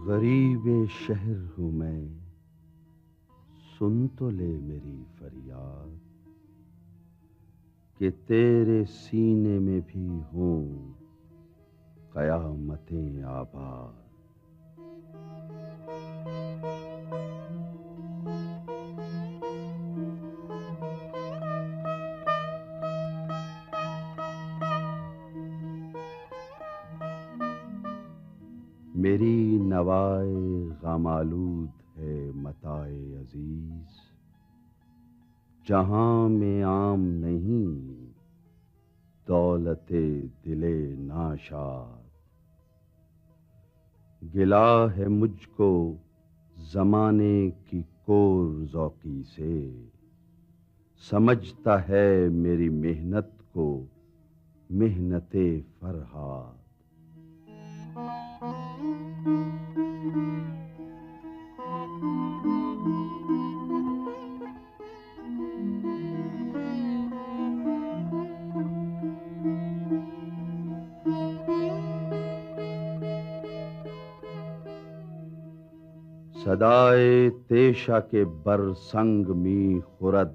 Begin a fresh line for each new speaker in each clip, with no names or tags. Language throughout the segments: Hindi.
गरीबे शहर हूँ मैं, सुन तो ले मेरी फरियाद, कि तेरे सीने में भी हूँ कयामतें आबाद। मेरी नवाए गमालूद है मताए अजीज, जहां में आम नहीं दौलते दिले नाशाद। गिला है मुझको जमाने की कोर ज़ौकी से, समझता है मेरी मेहनत को मेहनते फरहाद। सदाए तेशा के बरसंग मी खुरद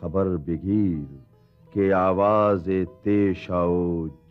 खबर बिगीर के आवाज तेशाओ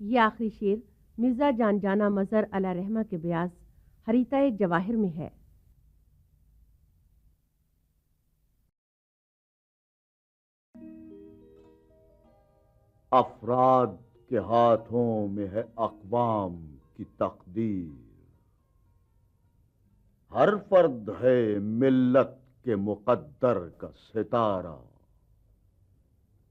ये आखिरी शेर मिर्जा जान जाना मजहर अला रहमा के ब्यास हरीताए जवाहिर में है।
अफराद के हाथों में है अक़वाम की तकदीर, हर फर्द है मिल्लत के मुक़द्दर का सितारा।